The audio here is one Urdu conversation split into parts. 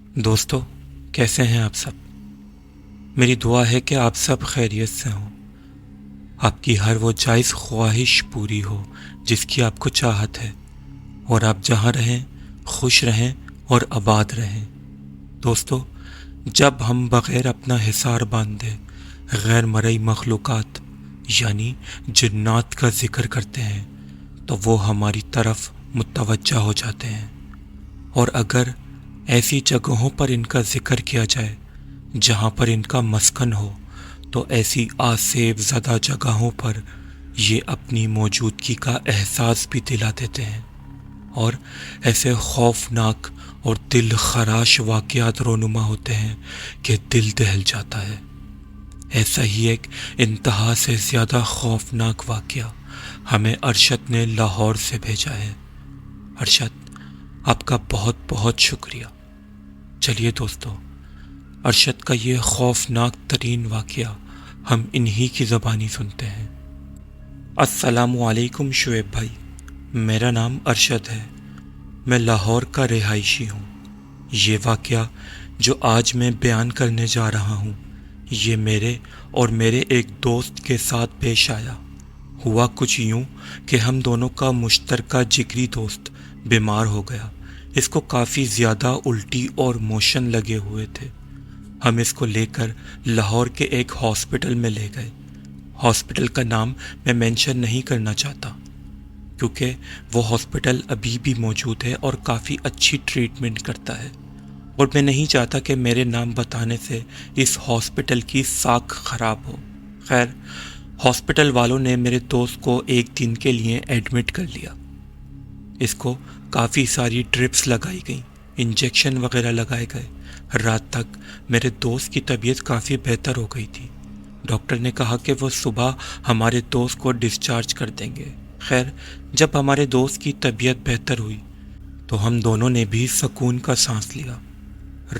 دوستو، کیسے ہیں آپ سب؟ میری دعا ہے کہ آپ سب خیریت سے ہوں، آپ کی ہر وہ جائز خواہش پوری ہو جس کی آپ کو چاہت ہے، اور آپ جہاں رہیں خوش رہیں اور آباد رہیں۔ دوستو، جب ہم بغیر اپنا حصار باندھے غیر مرئی مخلوقات یعنی جنات کا ذکر کرتے ہیں تو وہ ہماری طرف متوجہ ہو جاتے ہیں، اور اگر ایسی جگہوں پر ان کا ذکر کیا جائے جہاں پر ان کا مسکن ہو تو ایسی آسیب زدہ جگہوں پر یہ اپنی موجودگی کا احساس بھی دلا دیتے ہیں، اور ایسے خوفناک اور دل خراش واقعات رونما ہوتے ہیں کہ دل دہل جاتا ہے۔ ایسا ہی ایک انتہا سے زیادہ خوفناک واقعہ ہمیں ارشد نے لاہور سے بھیجا ہے۔ ارشد، آپ کا بہت بہت شکریہ۔ چلیے دوستو، ارشد کا یہ خوفناک ترین واقعہ ہم انہی کی زبانی سنتے ہیں۔ السلام علیکم شعیب بھائی، میرا نام ارشد ہے، میں لاہور کا رہائشی ہوں۔ یہ واقعہ جو آج میں بیان کرنے جا رہا ہوں یہ میرے اور میرے ایک دوست کے ساتھ پیش آیا۔ ہوا کچھ یوں کہ ہم دونوں کا مشترکہ جگری دوست بیمار ہو گیا۔ اس کو کافی زیادہ الٹی اور موشن لگے ہوئے تھے۔ ہم اس کو لے کر لاہور کے ایک ہاسپٹل میں لے گئے۔ ہاسپٹل کا نام میں مینشن نہیں کرنا چاہتا کیونکہ وہ ہاسپٹل ابھی بھی موجود ہے اور کافی اچھی ٹریٹمنٹ کرتا ہے، اور میں نہیں چاہتا کہ میرے نام بتانے سے اس ہاسپٹل کی ساکھ خراب ہو۔ خیر، ہاسپٹل والوں نے میرے دوست کو ایک دن کے لیے ایڈمٹ کر لیا۔ اس کو کافی ساری ڈرپس لگائی گئیں، انجیکشن وغیرہ لگائے گئے۔ رات تک میرے دوست کی طبیعت کافی بہتر ہو گئی تھی۔ ڈاکٹر نے کہا کہ وہ صبح ہمارے دوست کو ڈسچارج کر دیں گے۔ خیر، جب ہمارے دوست کی طبیعت بہتر ہوئی تو ہم دونوں نے بھی سکون کا سانس لیا۔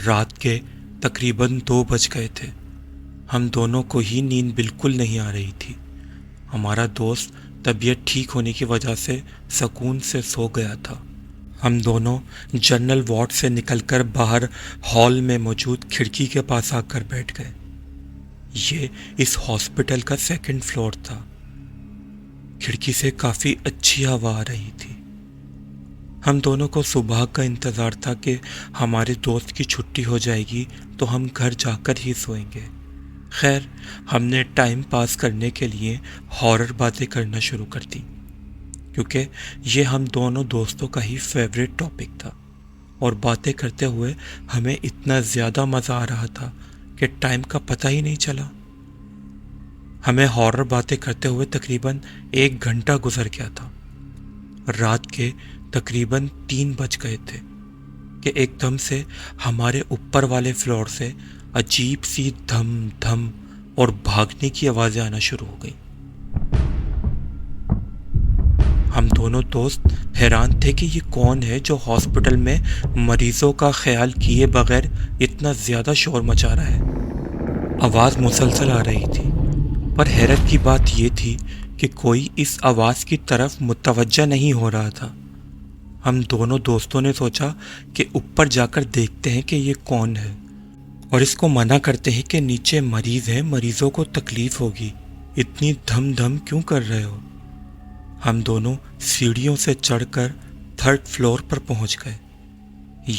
رات کے تقریباً 2 بج گئے تھے۔ ہم دونوں کو ہی نیند بالکل نہیں آ رہی تھی۔ ہمارا دوست طبیعت ٹھیک ہونے کی وجہ سے سکون سے سو گیا تھا۔ ہم دونوں جنرل وارڈ سے نکل کر باہر ہال میں موجود کھڑکی کے پاس آ کر بیٹھ گئے۔ یہ اس ہاسپٹل کا 2nd فلور تھا۔ کھڑکی سے کافی اچھی ہوا آ رہی تھی۔ ہم دونوں کو صبح کا انتظار تھا کہ ہمارے دوست کی چھٹی ہو جائے گی تو ہم گھر جا کر ہی سوئیں گے۔ خیر، ہم نے ٹائم پاس کرنے کے لیے ہارر باتیں کرنا شروع کر دی کیونکہ یہ ہم دونوں دوستوں کا ہی فیوریٹ ٹاپک تھا، اور باتیں کرتے ہوئے ہمیں اتنا زیادہ مزہ آ رہا تھا کہ ٹائم کا پتہ ہی نہیں چلا۔ ہمیں ہارر باتیں کرتے ہوئے تقریباً 1 گھنٹہ گزر گیا تھا۔ رات کے تقریباً 3 بج گئے تھے کہ ایک دم سے ہمارے اوپر والے فلور سے عجیب سی دھم دھم اور بھاگنے کی آوازیں آنا شروع ہو گئیں۔ ہم دونوں دوست حیران تھے کہ یہ کون ہے جو ہاسپٹل میں مریضوں کا خیال کیے بغیر اتنا زیادہ شور مچا رہا ہے۔ آواز مسلسل آ رہی تھی، پر حیرت کی بات یہ تھی کہ کوئی اس آواز کی طرف متوجہ نہیں ہو رہا تھا۔ ہم دونوں دوستوں نے سوچا کہ اوپر جا کر دیکھتے ہیں کہ یہ کون ہے، اور اس کو منع کرتے ہیں کہ نیچے مریض ہیں، مریضوں کو تکلیف ہوگی، اتنی دھم دھم کیوں کر رہے ہو۔ ہم دونوں سیڑھیوں سے چڑھ کر 3rd فلور پر پہنچ گئے۔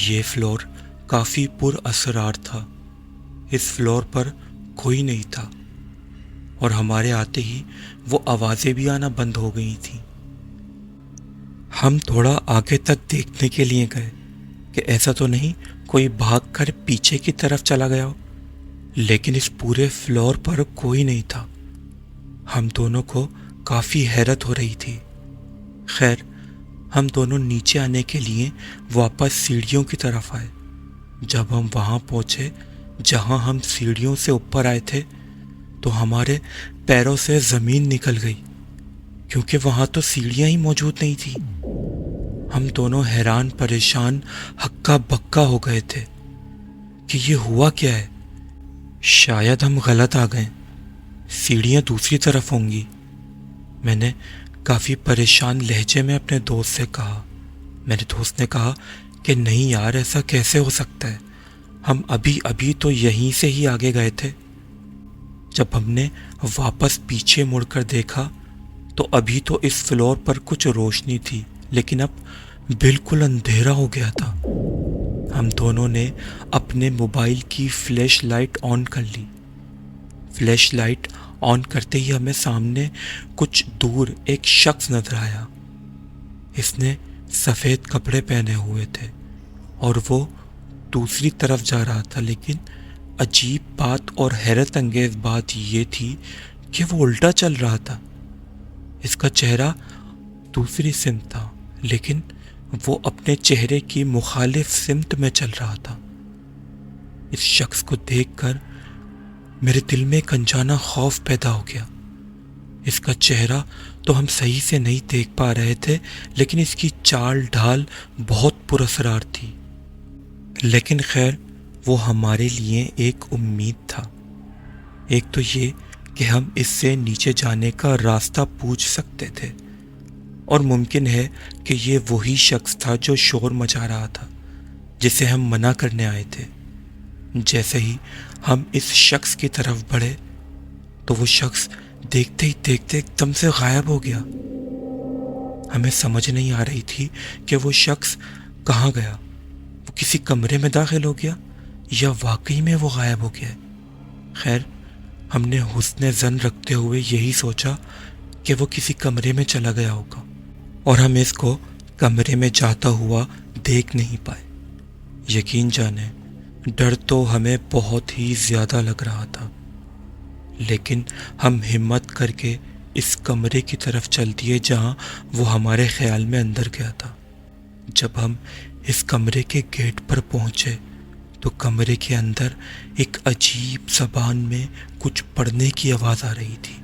یہ فلور کافی پر اسرار تھا۔ اس فلور پر کوئی نہیں تھا، اور ہمارے آتے ہی وہ آوازیں بھی آنا بند ہو گئی تھیں۔ ہم تھوڑا آگے تک دیکھنے کے لیے گئے کہ ایسا تو نہیں کوئی بھاگ کر پیچھے کی طرف چلا گیا ہو، لیکن اس پورے فلور پر کوئی نہیں تھا۔ ہم دونوں کو کافی حیرت ہو رہی تھی۔ خیر، ہم دونوں نیچے آنے کے لیے واپس سیڑھیوں کی طرف آئے۔ جب ہم وہاں پہنچے جہاں ہم سیڑھیوں سے اوپر آئے تھے تو ہمارے پیروں سے زمین نکل گئی کیونکہ وہاں تو سیڑھیاں ہی موجود نہیں تھیں۔ ہم دونوں حیران پریشان ہکا بکا ہو گئے تھے کہ یہ ہوا کیا ہے۔ شاید ہم غلط آ گئے، سیڑھیاں دوسری طرف ہوں گی۔ میں نے کافی پریشان لہجے میں اپنے دوست سے کہا۔ میرے دوست نے کہا کہ نہیں یار، ایسا کیسے ہو سکتا ہے، ہم ابھی ابھی تو یہیں سے ہی آگے گئے تھے۔ جب ہم نے واپس پیچھے مڑ کر دیکھا تو ابھی تو اس فلور پر کچھ روشنی تھی، لیکن اب بالکل اندھیرا ہو گیا تھا۔ ہم دونوں نے اپنے موبائل کی فلیش لائٹ آن کر لی۔ فلیش لائٹ آن کرتے ہی ہمیں سامنے کچھ دور ایک شخص نظر آیا۔ اس نے سفید کپڑے پہنے ہوئے تھے اور وہ دوسری طرف جا رہا تھا، لیکن عجیب بات اور حیرت انگیز بات یہ تھی کہ وہ الٹا چل رہا تھا۔ اس کا چہرہ دوسری سمت تھا، لیکن وہ اپنے چہرے کی مخالف سمت میں چل رہا تھا۔ اس شخص کو دیکھ کر میرے دل میں ایک انجانا خوف پیدا ہو گیا۔ اس کا چہرہ تو ہم صحیح سے نہیں دیکھ پا رہے تھے، لیکن اس کی چال ڈھال بہت پراسرار تھی۔ لیکن خیر، وہ ہمارے لیے ایک امید تھا۔ ایک تو یہ کہ ہم اس سے نیچے جانے کا راستہ پوچھ سکتے تھے، اور ممکن ہے کہ یہ وہی شخص تھا جو شور مچا رہا تھا، جسے ہم منع کرنے آئے تھے۔ جیسے ہی ہم اس شخص کی طرف بڑھے تو وہ شخص دیکھتے ہی دیکھتے ایک دم سے غائب ہو گیا۔ ہمیں سمجھ نہیں آ رہی تھی کہ وہ شخص کہاں گیا۔ وہ کسی کمرے میں داخل ہو گیا یا واقعی میں وہ غائب ہو گیا۔ خیر، ہم نے حسن ظن رکھتے ہوئے یہی سوچا کہ وہ کسی کمرے میں چلا گیا ہوگا، اور ہم اس کو کمرے میں جاتا ہوا دیکھ نہیں پائے۔ یقین جانیں، ڈر تو ہمیں بہت ہی زیادہ لگ رہا تھا، لیکن ہم ہمت کر کے اس کمرے کی طرف چل دیے جہاں وہ ہمارے خیال میں اندر گیا تھا۔ جب ہم اس کمرے کے گیٹ پر پہنچے تو کمرے کے اندر ایک عجیب زبان میں کچھ پڑھنے کی آواز آ رہی تھی۔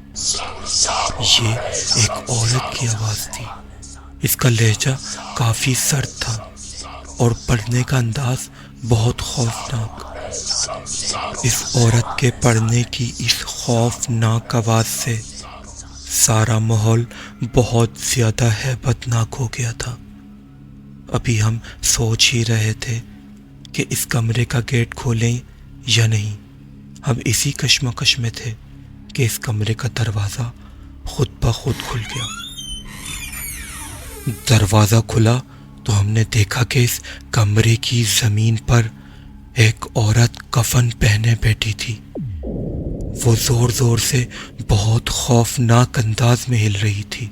یہ ایک عورت کی آواز تھی۔ اس کا لہجہ کافی سرد تھا اور پڑھنے کا انداز بہت خوفناک۔ اس عورت کے پڑھنے کی اس خوفناک آواز سے سارا ماحول بہت زیادہ ہیبت ناک ہو گیا تھا۔ ابھی ہم سوچ ہی رہے تھے کہ اس کمرے کا گیٹ کھولیں یا نہیں۔ ہم اسی کشمکش میں تھے کہ اس کمرے کا دروازہ خود بخود کھل گیا۔ دروازہ کھلا تو ہم نے دیکھا کہ اس کمرے کی زمین پر ایک عورت کفن پہنے بیٹھی تھی۔ وہ زور زور سے بہت خوفناک انداز میں ہل رہی تھی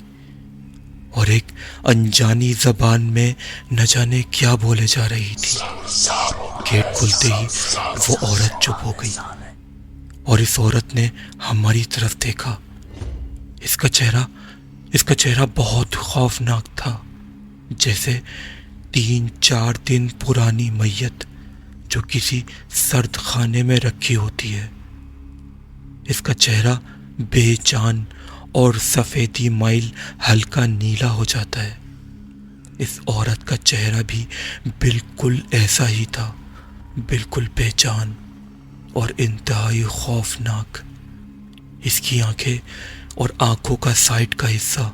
اور ایک انجانی زبان میں نہ جانے کیا بولے جا رہی تھی۔ گیٹ کھلتے ہی وہ عورت چپ ہو گئی اور اس عورت نے ہماری طرف دیکھا۔ اس کا چہرہ بہت خوفناک تھا، جیسے 3-4 دن پرانی میت جو کسی سرد خانے میں رکھی ہوتی ہے۔ اس کا چہرہ بے جان اور سفیدی مائل ہلکا نیلا ہو جاتا ہے۔ اس عورت کا چہرہ بھی بالکل ایسا ہی تھا، بالکل بے جان اور انتہائی خوفناک۔ اس کی آنکھیں اور آنکھوں کا سائڈ کا حصہ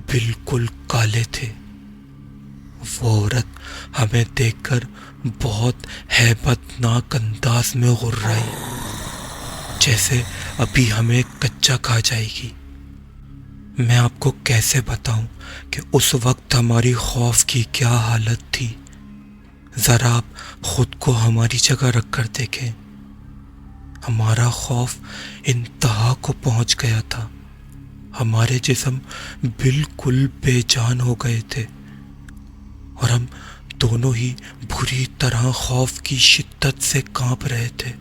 بالکل کالے تھے۔ وہ عورت ہمیں دیکھ کر بہت ہیبت ناک انداز میں غرائی، جیسے ابھی ہمیں کچا کھا جائے گی۔ میں آپ کو کیسے بتاؤں کہ اس وقت ہماری خوف کی کیا حالت تھی۔ ذرا آپ خود کو ہماری جگہ رکھ کر دیکھیں۔ ہمارا خوف انتہا کو پہنچ گیا تھا۔ ہمارے جسم بالکل بے جان ہو گئے تھے اور ہم دونوں ہی بری طرح خوف کی شدت سے کانپ رہے تھے۔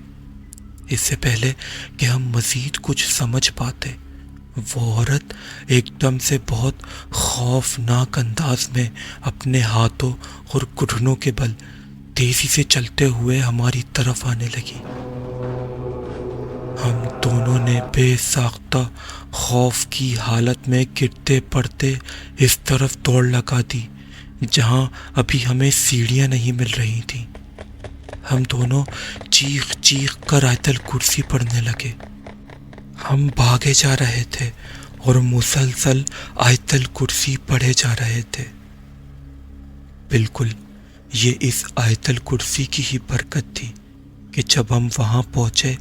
اس سے پہلے کہ ہم مزید کچھ سمجھ پاتے، وہ عورت ایک دم سے بہت خوفناک انداز میں اپنے ہاتھوں اور گھٹنوں کے بل تیزی سے چلتے ہوئے ہماری طرف آنے لگی۔ ہم دونوں نے بے ساختہ خوف کی حالت میں گرتے پڑتے اس طرف دوڑ لگا دی جہاں ابھی ہمیں سیڑھیاں نہیں مل رہی تھیں۔ ہم دونوں چیخ چیخ کر آیت الکرسی پڑھنے لگے۔ ہم بھاگے جا رہے تھے اور مسلسل آیت الکرسی پڑھے جا رہے تھے۔ بالکل یہ اس آیت الکرسی کی ہی برکت تھی کہ جب ہم وہاں پہنچے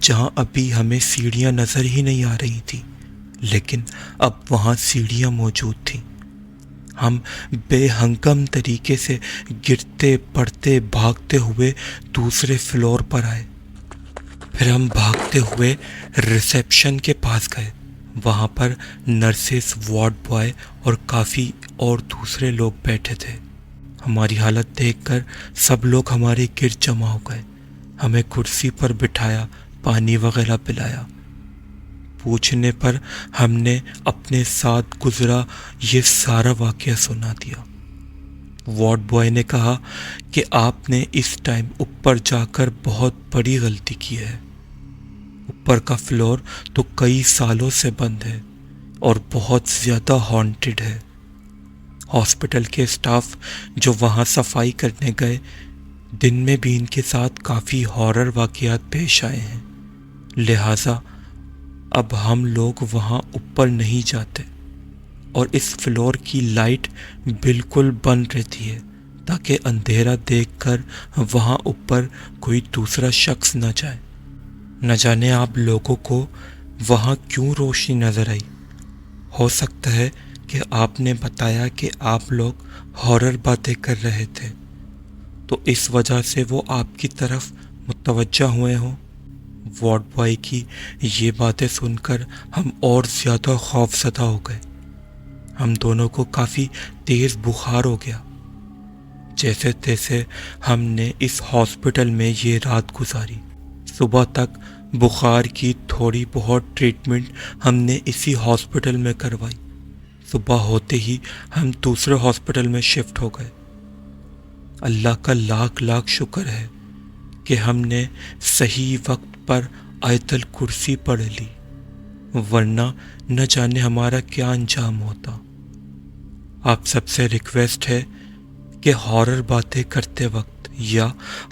جہاں ابھی ہمیں سیڑھیاں نظر ہی نہیں آ رہی تھیں، لیکن اب وہاں سیڑھیاں موجود تھیں۔ ہم بے ہنگم طریقے سے گرتے پڑتے بھاگتے ہوئے دوسرے فلور پر آئے۔ پھر ہم بھاگتے ہوئے ریسیپشن کے پاس گئے۔ وہاں پر نرسز، وارڈ بوائے اور کافی اور دوسرے لوگ بیٹھے تھے۔ ہماری حالت دیکھ کر سب لوگ ہمارے گرد جمع ہو گئے، ہمیں کرسی پر بٹھایا، پانی وغیرہ پلایا۔ پوچھنے پر ہم نے اپنے ساتھ گزرا یہ سارا واقعہ سنا دیا۔ وارڈ بوائے نے کہا کہ آپ نے اس ٹائم اوپر جا کر بہت بڑی غلطی کی ہے۔ اوپر کا فلور تو کئی سالوں سے بند ہے اور بہت زیادہ ہانٹڈ ہے۔ ہاسپٹل کے اسٹاف جو وہاں صفائی کرنے گئے، دن میں بھی ان کے ساتھ کافی ہارر واقعات پیش آئے ہیں، لہٰذا اب ہم لوگ وہاں اوپر نہیں جاتے اور اس فلور کی لائٹ بالکل بند رہتی ہے تاکہ اندھیرا دیکھ کر وہاں اوپر کوئی دوسرا شخص نہ جائے۔ نہ جانے آپ لوگوں کو وہاں کیوں روشنی نظر آئی؟ ہو سکتا ہے کہ آپ نے بتایا کہ آپ لوگ ہارر باتیں کر رہے تھے، تو اس وجہ سے وہ آپ کی طرف متوجہ ہوئے ہوں۔ وارڈ بوائے کی یہ باتیں سن کر ہم اور زیادہ خوف زدہ ہو گئے۔ ہم دونوں کو کافی تیز بخار ہو گیا۔ جیسے تیسے ہم نے اس ہاسپٹل میں یہ رات گزاری۔ صبح تک بخار کی تھوڑی بہت ٹریٹمنٹ ہم نے اسی ہاسپٹل میں کروائی۔ صبح ہوتے ہی ہم دوسرے ہاسپٹل میں شفٹ ہو گئے۔ اللہ کا لاکھ لاکھ شکر ہے کہ ہم نے صحیح وقت پر آیت الکرسی پڑھ لی، ورنہ نہ جانے ہمارا کیا انجام ہوتا۔ آپ سب سے ریکویسٹ ہے کہ ہارر باتیں کرتے وقت یا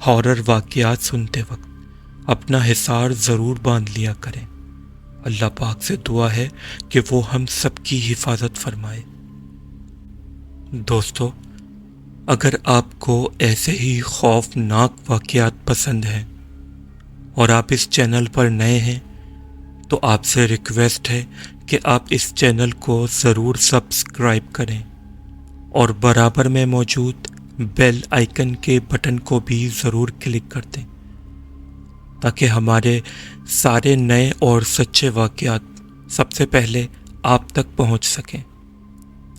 ہارر واقعات سنتے وقت اپنا حصار ضرور باندھ لیا کریں۔ اللہ پاک سے دعا ہے کہ وہ ہم سب کی حفاظت فرمائے۔ دوستو، اگر آپ کو ایسے ہی خوفناک واقعات پسند ہیں اور آپ اس چینل پر نئے ہیں تو آپ سے ریکویسٹ ہے کہ آپ اس چینل کو ضرور سبسکرائب کریں اور برابر میں موجود بیل آئیکن کے بٹن کو بھی ضرور کلک کر دیں تاکہ ہمارے سارے نئے اور سچے واقعات سب سے پہلے آپ تک پہنچ سکیں۔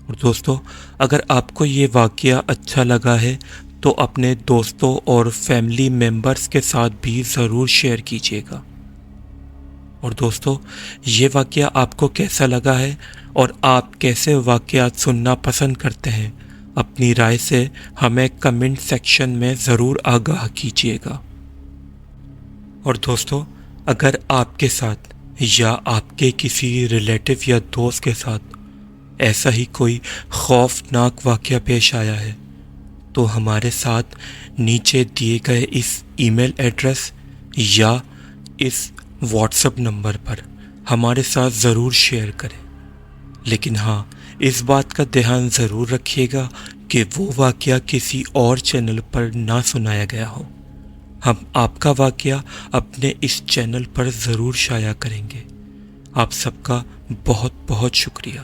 اور دوستو، اگر آپ کو یہ واقعہ اچھا لگا ہے تو اپنے دوستوں اور فیملی ممبرز کے ساتھ بھی ضرور شیئر کیجیے گا۔ اور دوستو، یہ واقعہ آپ کو کیسا لگا ہے اور آپ کیسے واقعات سننا پسند کرتے ہیں، اپنی رائے سے ہمیں کمنٹ سیکشن میں ضرور آگاہ کیجیے گا۔ اور دوستو، اگر آپ کے ساتھ یا آپ کے کسی ریلیٹو یا دوست کے ساتھ ایسا ہی کوئی خوفناک واقعہ پیش آیا ہے تو ہمارے ساتھ نیچے دیے گئے اس ای میل ایڈریس یا اس واٹس ایپ نمبر پر ہمارے ساتھ ضرور شیئر کریں۔ لیکن ہاں، اس بات کا دھیان ضرور رکھیے گا کہ وہ واقعہ کسی اور چینل پر نہ سنایا گیا ہو۔ ہم آپ کا واقعہ اپنے اس چینل پر ضرور شائع کریں گے۔ آپ سب کا بہت بہت شکریہ۔